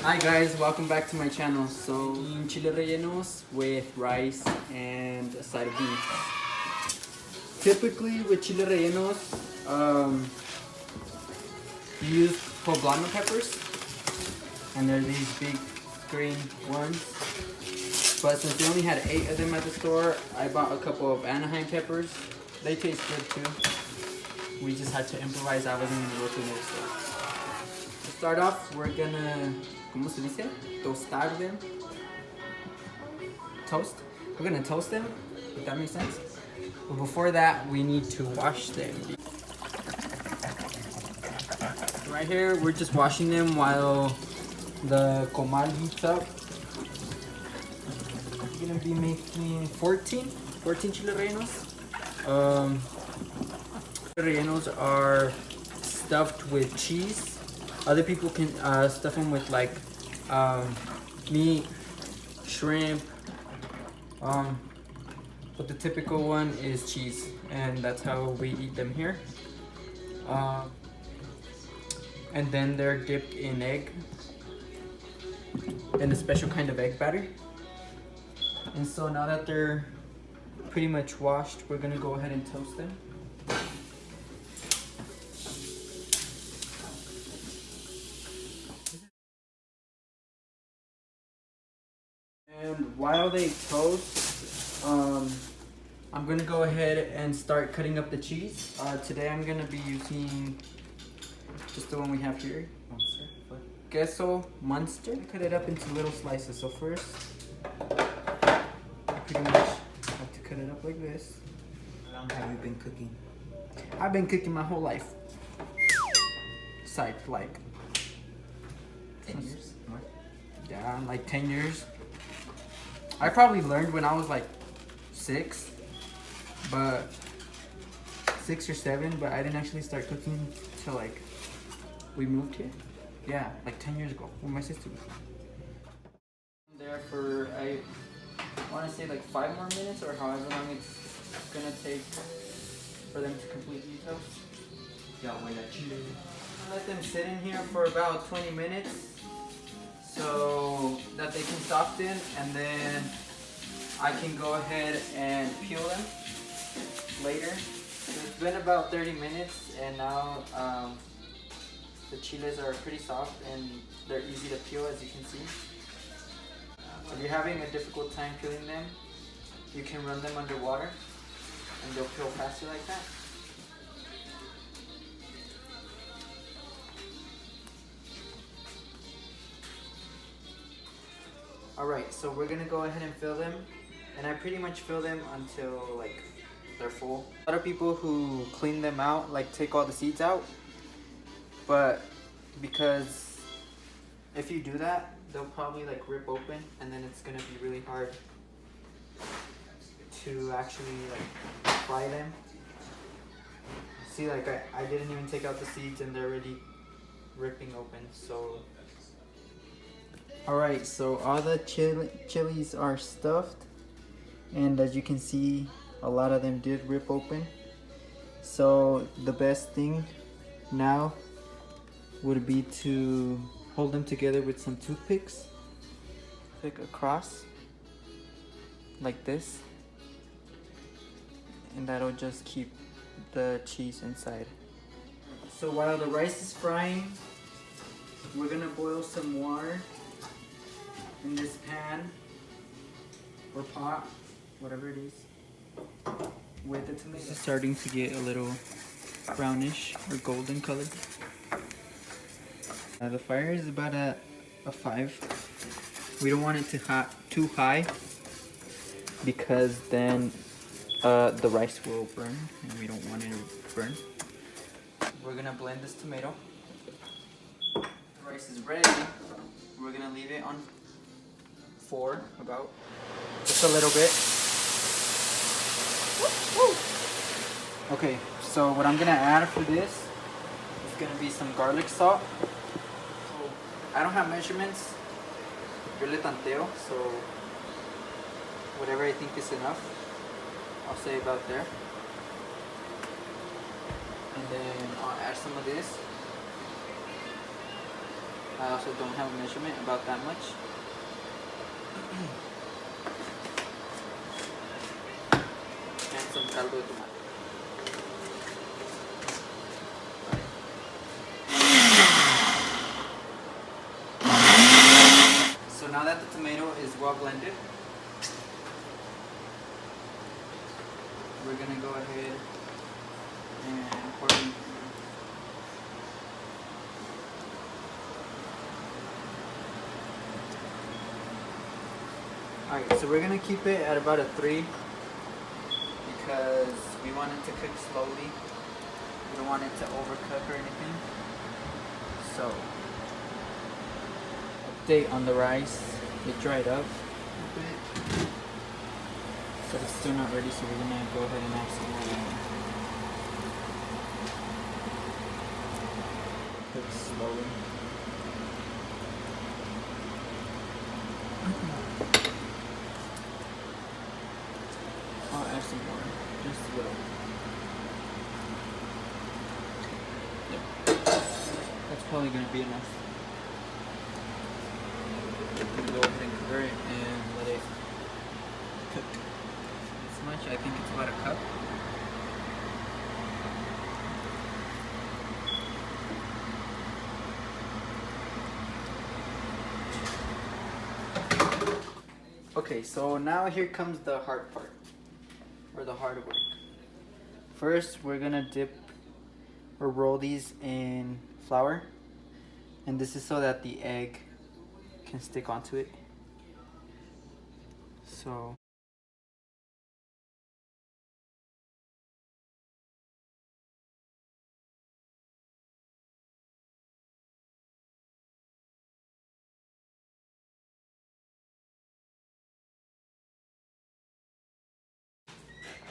Hi guys, welcome back to my channel. So, eating chile rellenos with rice and a side of beef. Typically with chile rellenos, you use poblano peppers, and they're these big green ones. But since they only had 8 of them at the store, I bought a couple of Anaheim peppers. They taste good too. We just had to improvise. I wasn't gonna go to the store. To start off, we're gonna, ¿cómo se dice? Tostar them. Toast. We're gonna toast them, if that makes sense. But before that, we need to wash them. Right here, we're just washing them while the comal heats up. We're gonna be making 14 chile rellenos. Rellenos are stuffed with cheese. Other people can stuff them with like meat, shrimp, but the typical one is cheese, and that's how we eat them here. And then they're dipped in egg, in a special kind of egg batter. And so now that they're pretty much washed, we're gonna go ahead and toast them. And while they toast, I'm gonna go ahead and start cutting up the cheese. Today I'm gonna be using just the one we have here. Queso Munster. Cut it up into little slices. So first, you pretty much have to cut it up like this. How long have you been cooking? I've been cooking my whole life. Psych, like 10 years? More? yeah, like 10 years. I probably learned when I was like 6, but 6 or 7, but I didn't actually start cooking till like we moved here. Yeah, like 10 years ago with my sister. There for I want to say like 5 more minutes, or however long it's gonna take for them to completely toast. Ya huele a chile. Let them sit in here for about 20 minutes so that they can soften, and then I can go ahead and peel them later. So it's been about 30 minutes, and now the chiles are pretty soft and they're easy to peel, as you can see. If you're having a difficult time peeling them, you can run them under water and they'll peel faster like that. Alright, so we're gonna go ahead and fill them, and I pretty much fill them until like they're full. A lot of people who clean them out like take all the seeds out, but because if you do that, they'll probably like rip open, and then it's gonna be really hard to actually like fry them. See, like I didn't even take out the seeds and they're already ripping open. So alright, so all the chilies are stuffed, and as you can see, a lot of them did rip open. So the best thing now would be to hold them together with some toothpicks. Pick across like this, and that'll just keep the cheese inside. So while the rice is frying, we're gonna boil some water in this pan or pot, whatever it is, with the tomato. This is starting to get a little brownish or golden colored. The fire is about at a 5. We don't want it too high because then the rice will burn, and we don't want it to burn. We're gonna blend this tomato. The rice is ready. We're gonna leave it on 4, about just a little bit. Okay, so what I'm gonna add for this is gonna be some garlic salt. So I don't have measurements. Yo le tanteo, so whatever I think is enough, I'll say about there. And then I'll add some of this. I also don't have a measurement about that much. And some caldo de tomate. So now that the tomato is well blended, we're gonna go ahead and pour in. Alright, so we're gonna keep it at about a 3 because we want it to cook slowly. We don't want it to overcook or anything. So, update on the rice. It dried up a bit. But it's still not ready, so we're gonna go ahead and add some more water. Cook slowly. I'll add some more, just a little. Yep. That's probably gonna be enough. I'm gonna go ahead and cover it and let it cook. This much, I think it's about a cup. Okay, so now here comes the hard part, or the hard work. First, we're gonna dip or roll these in flour, and this is so that the egg can stick onto it. So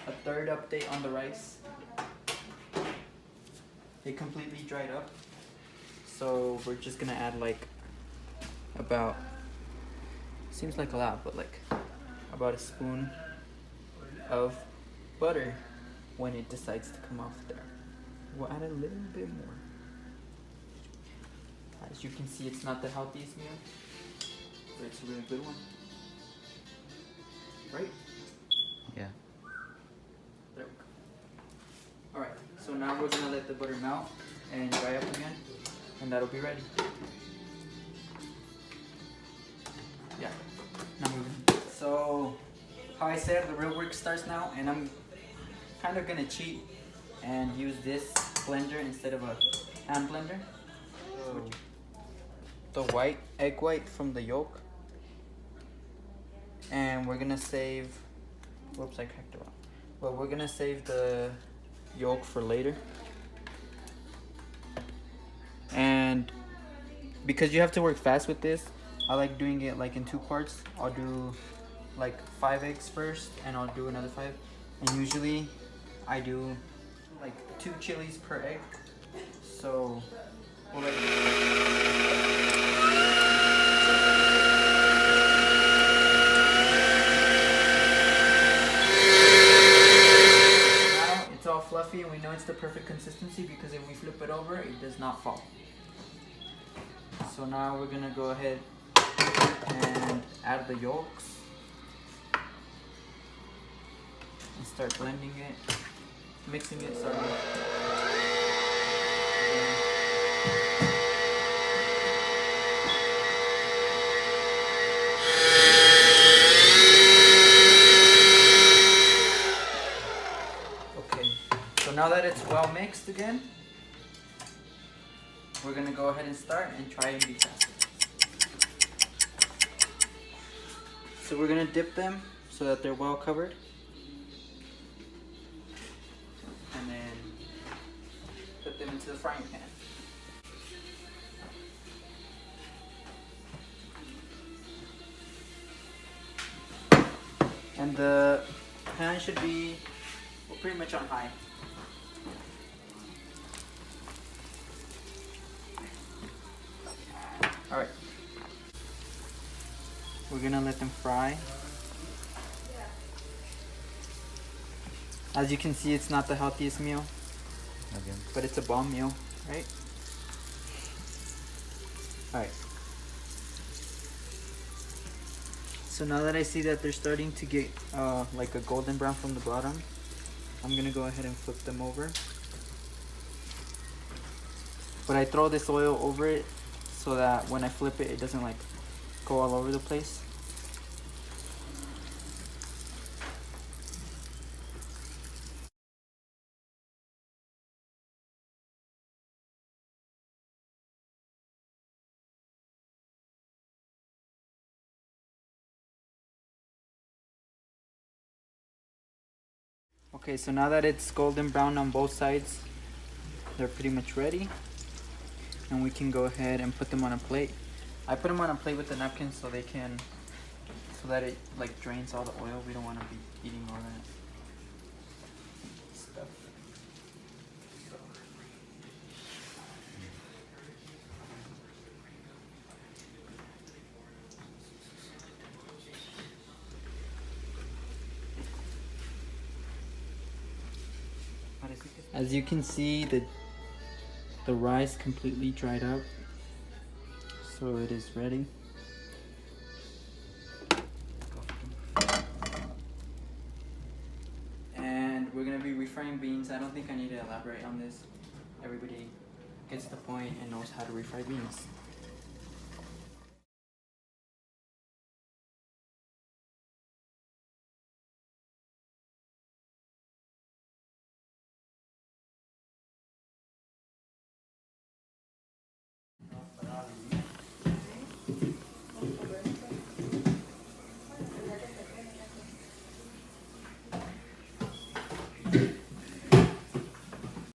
a third update on the rice. It completely dried up. So we're just gonna add like about, seems like a lot, but like about a spoon of butter when it decides to come off there. We'll add a little bit more. As you can see, it's not the healthiest meal, but it's a really good one. Right? Yeah. There we go. Alright, so now we're gonna let the butter melt and dry up again, and that'll be ready. Yeah, now moving. So, how I said, the real work starts now, and I'm kind of gonna cheat and use this blender instead of a hand blender. So, the egg white from the yolk, and we're gonna save, whoops, I cracked it wrong. Well, we're gonna save the yolk for later. And because you have to work fast with this, I like doing it like in 2 parts. I'll do like 5 eggs first, and I'll do another 5. And usually I do like 2 chilies per egg. So we'll let it's all fluffy, and we know it's the perfect consistency because if we flip it over, it does not fall. So now we're gonna go ahead and add the yolks and start blending it, mixing it, sorry. Okay, so now that it's well mixed again, we're gonna go ahead and start and try and be faster. So we're gonna dip them so that they're well covered. And then put them into the frying pan. And the pan should be pretty much on high. Alright. We're gonna let them fry. As you can see, it's not the healthiest meal, Okay. but it's a bomb meal, right? Alright. So now that I see that they're starting to get like a golden brown from the bottom, I'm gonna go ahead and flip them over. But I throw this oil over it so that when I flip it, it doesn't like go all over the place. Okay, so now that it's golden brown on both sides, they're pretty much ready. And we can go ahead and put them on a plate. I put them on a plate with a napkin so that it like drains all the oil. We don't want to be eating all that stuff. As you can see, the rice completely dried up, so it is ready. And we're gonna be refrying beans. I don't think I need to elaborate on this. Everybody gets the point and knows how to refry beans.